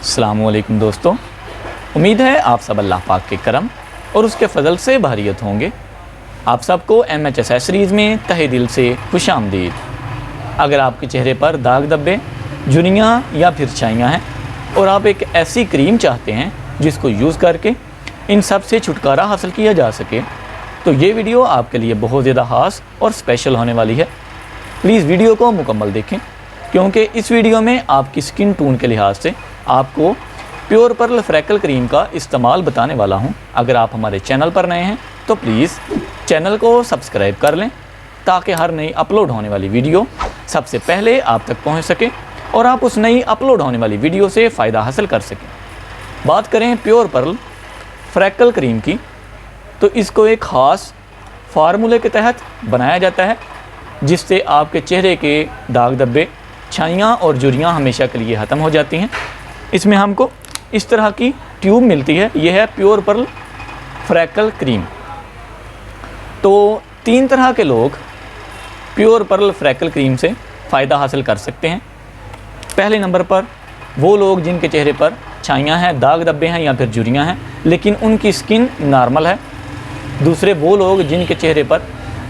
अस्सलामुअलैकुम दोस्तों, उम्मीद है आप सब अल्लाह पाक के करम और उसके फ़ज़ल से बहरियत होंगे। आप सबको MH एक्सेसरीज़ में तहे दिल से खुशामदीद। अगर आपके चेहरे पर दाग धब्बे, झुर्रियाँ या फिर छाइयाँ हैं और आप एक ऐसी क्रीम चाहते हैं जिसको यूज़ करके इन सब से छुटकारा हासिल किया जा सके, तो ये वीडियो आपके लिए बहुत ज़्यादा ख़ास और स्पेशल होने वाली है। प्लीज़ वीडियो को मुकम्मल देखें, क्योंकि इस वीडियो में आपकी स्किन टोन के लिहाज से आपको प्योर पर्ल फ्रैकल क्रीम का इस्तेमाल बताने वाला हूं। अगर आप हमारे चैनल पर नए हैं तो प्लीज़ चैनल को सब्सक्राइब कर लें, ताकि हर नई अपलोड होने वाली वीडियो सबसे पहले आप तक पहुंच सके और आप उस नई अपलोड होने वाली वीडियो से फ़ायदा हासिल कर सकें। बात करें प्योर पर्ल फ्रैकल क्रीम की, तो इसको एक ख़ास फार्मूले के तहत बनाया जाता है, जिससे आपके चेहरे के दाग धब्बे, छाइयाँ और झुर्रियाँ हमेशा के लिए ख़त्म हो जाती हैं। इसमें हमको इस तरह की ट्यूब मिलती है। यह है प्योर पर्ल फ्रैकल क्रीम। तो 3 तरह के लोग प्योर पर्ल फ्रैकल क्रीम से फ़ायदा हासिल कर सकते हैं। पहले नंबर पर वो लोग जिनके चेहरे पर छाइयाँ हैं, दाग धब्बे हैं या फिर झुर्रियाँ हैं, लेकिन उनकी स्किन नॉर्मल है। दूसरे वो लोग जिनके चेहरे पर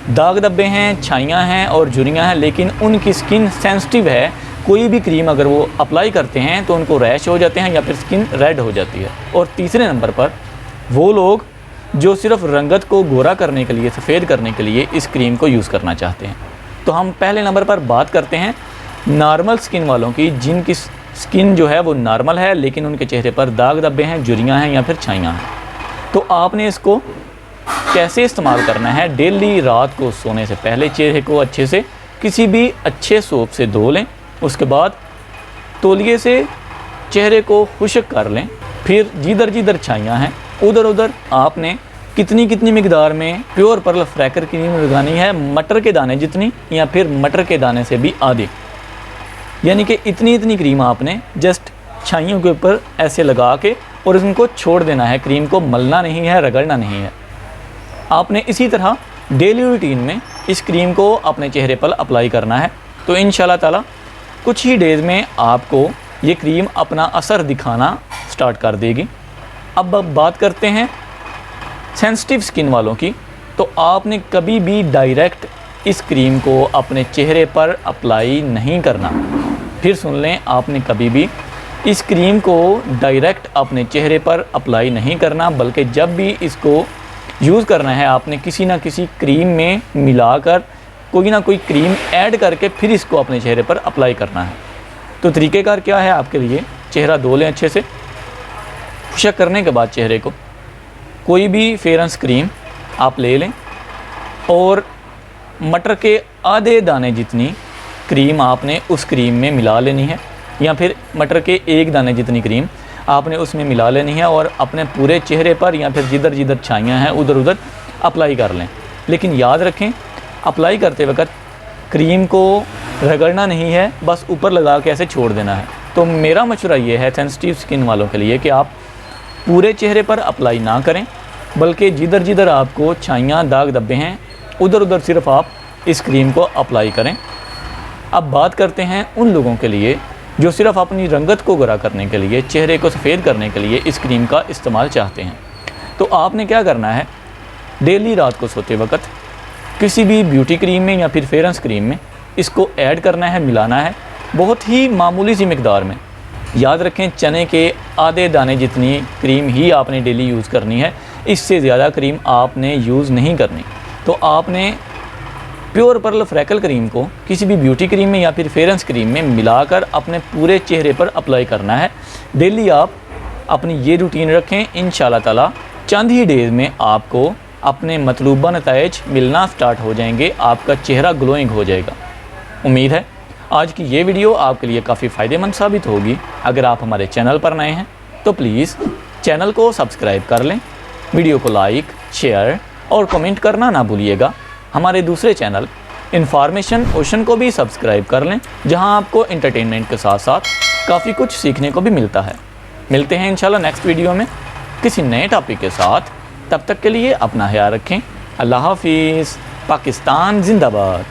दाग धब्बे हैं, छाइयाँ हैं और झुर्रियाँ हैं, लेकिन उनकी स्किन सेंसिटिव है। कोई भी क्रीम अगर वो अप्लाई करते हैं तो उनको रैश हो जाते हैं या फिर स्किन रेड हो जाती है। और तीसरे नंबर पर वो लोग जो सिर्फ रंगत को गोरा करने के लिए, सफ़ेद करने के लिए इस क्रीम को यूज़ करना चाहते हैं। तो हम पहले नंबर पर बात करते हैं नॉर्मल स्किन वालों की, जिनकी स्किन जो है वो नॉर्मल है, लेकिन उनके चेहरे पर दाग धब्बे हैं, झुर्रियाँ हैं या फिर छाइयाँ हैं। तो आपने इसको कैसे इस्तेमाल करना है? डेली रात को सोने से पहले चेहरे को अच्छे से किसी भी अच्छे सोप से धो लें। उसके बाद तौलिए से चेहरे को खुश्क कर लें। फिर जिधर जिधर छाइयाँ हैं उधर उधर आपने कितनी मिकदार में प्योर पर्ल फ्रैकल क्रीम लगानी है, मटर के दाने जितनी या फिर मटर के दाने से भी आधी, यानी कि इतनी क्रीम आपने जस्ट छाइयों के ऊपर ऐसे लगा के और इनको छोड़ देना है। क्रीम को मलना नहीं है, रगड़ना नहीं है। आपने इसी तरह डेली रूटीन में इस क्रीम को अपने चेहरे पर अप्लाई करना है। तो इंशाल्लाह ताला कुछ ही डेज़ में आपको ये क्रीम अपना असर दिखाना स्टार्ट कर देगी। अब बात करते हैं सेंसिटिव स्किन वालों की। तो आपने कभी भी डायरेक्ट इस क्रीम को अपने चेहरे पर अप्लाई नहीं करना। फिर सुन लें, आपने कभी भी इस क्रीम को डायरेक्ट अपने चेहरे पर अप्लाई नहीं करना, बल्कि जब भी इसको यूज़ करना है आपने किसी ना किसी क्रीम में मिलाकर कोई ना कोई क्रीम ऐड करके फिर इसको अपने चेहरे पर अप्लाई करना है। तो तरीक़ेकार क्या है आपके लिए? चेहरा धो लें अच्छे से। खुश्क करने के बाद चेहरे को कोई भी फेयरेंस क्रीम आप ले लें और मटर के आधे दाने जितनी क्रीम आपने उस क्रीम में मिला लेनी है, या फिर मटर के 1 दाने जितनी क्रीम आपने उसमें मिला लेनी है और अपने पूरे चेहरे पर या फिर जिधर जिधर छाइयाँ हैं उधर उधर अप्लाई कर लें। लेकिन याद रखें, अप्लाई करते वक्त क्रीम को रगड़ना नहीं है, बस ऊपर लगा के ऐसे छोड़ देना है। तो मेरा मशवरा ये है सेंसिटिव स्किन वालों के लिए कि आप पूरे चेहरे पर अप्लाई ना करें, बल्कि जिधर जिधर आपको छाइयाँ, दाग धब्बे हैं उधर उधर सिर्फ आप इस क्रीम को अप्लाई करें। अब बात करते हैं उन लोगों के लिए जो सिर्फ अपनी रंगत को गोरा करने के लिए, चेहरे को सफ़ेद करने के लिए इस क्रीम का इस्तेमाल चाहते हैं। तो आपने क्या करना है, डेली रात को सोते वक्त किसी भी ब्यूटी क्रीम में या फिर फेयरेंस क्रीम में इसको ऐड करना है, मिलाना है, बहुत ही मामूली सी मिकदार में। याद रखें, चने के आधे दाने जितनी क्रीम ही आपने डेली यूज़ करनी है, इससे ज़्यादा क्रीम आपने यूज़ नहीं करनी। तो आपने प्योर पर्ल फ्रैकल क्रीम को किसी भी ब्यूटी क्रीम में या फिर फेयरेंस क्रीम में मिलाकर अपने पूरे चेहरे पर अप्लाई करना है। डेली आप अपनी ये रूटीन रखें, इंशाल्लाह ताला चंद ही डेज़ में आपको अपने मतलूबा नताइज मिलना स्टार्ट हो जाएंगे। आपका चेहरा ग्लोइंग हो जाएगा। उम्मीद है आज की ये वीडियो आपके लिए काफ़ी फ़ायदेमंद साबित होगी। अगर आप हमारे चैनल पर नए हैं तो प्लीज़ चैनल को सब्सक्राइब कर लें, वीडियो को लाइक, शेयर और कमेंट करना ना भूलिएगा। हमारे दूसरे चैनल इन्फॉर्मेशन ओशन को भी सब्सक्राइब कर लें, जहां आपको एंटरटेनमेंट के साथ साथ काफ़ी कुछ सीखने को भी मिलता है। मिलते हैं इंशाल्लाह नेक्स्ट वीडियो में किसी नए टॉपिक के साथ। तब तक के लिए अपना ख्याल रखें। अल्लाह हाफिज़। पाकिस्तान जिंदाबाद।